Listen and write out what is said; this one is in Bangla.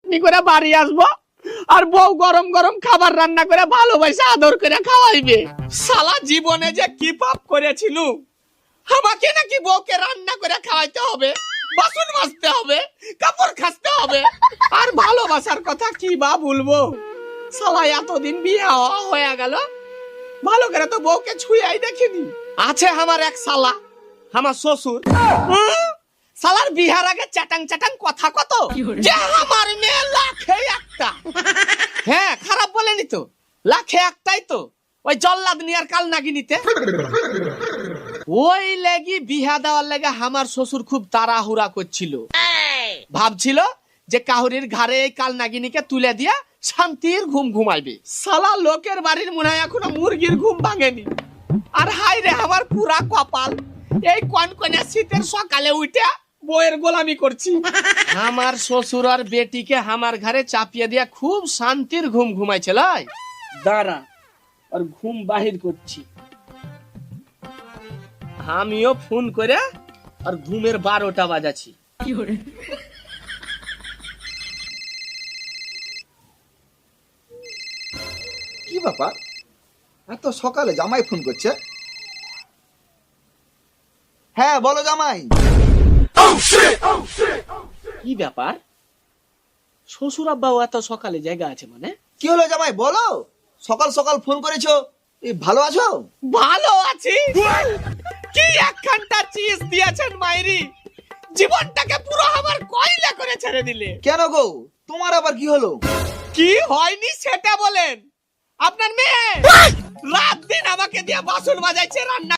চাটনি করে বাড়ি আসবো আর বউ গরম গরম খাবার রান্না করে ভালোবাসা আদর করে খাওয়াইবে। শালা জীবনে যে কি পাপ করেছিল, আমাকে নাকি বউকে রান্না করে খাওয়াইতে হবে, বাসন মাজতে হবে, কাপড় কাচতে হবে, আর ভালোবাসার কথা কি বা বলবো। শালা এতদিন বিয়ে হয়ে গেল, ভালো করে তো বউকে ছুঁয়াই দেখিনি। আছে আমার এক শালা, আমার শ্বশুর, শালার বিহার আগে চাটাং চাটাং কথা কত যে আমার মেয়ে লাখে একটা। হ্যাঁ, খারাপ বলেনি তো, লাখে একটাই তো, ওই জল্লাদ নিয়ার কাল নাগিনিতে। ওই লাগি বিহা দেওয়ার লাগে আমার শ্বশুর খুব তাড়াহুড়া করছিল, ভাবছিল যে কাহুরির ঘাড়ে এই কাল নাগিনীকে তুলে দিয়া শান্তির ঘুম ঘুমাইবে। শালা লোকের বাড়ির মনে হয় এখনো মুরগির ঘুম ভাঙেনি। আর হাই রে আমার পুরা কপাল, এই কনকনে শীতের সকালে উঠে বইয়ের গোলামি করছি। আমার শ্বশুর আর বেটিকে আমার ঘরে চাপিয়ে দিয়া খুব শান্তির ঘুম ঘুমাইছিল। দাঁড়া, আর ঘুম বাহির করছি। আমিও ফোন করে আর ঘুমের 12টা বাজাছি। কি ব্যাপার, এত সকালে জামাই ফোন করছে? হ্যাঁ বলো জামাই। কি ব্যাপার, শ্বশুর আব্বাও এত সকালে জায়গা আছে মানে? কি হলো জামাই বলো, সকাল সকাল ফোন করেছো, ভালো আছো? ভালো আছি। কি একখানটা চিজ দিয়েছেন মাইরি, জীবনটাকে পুরো আমার কয়লা করে ছেড়ে দিলে। কেন গো, তোমার আবার কি হলো? কি হয়নি সেটা বলেন। আপনার মেয়ে রাত দিন আমাকে দিয়ে বাসন বাজাইছে, রান্না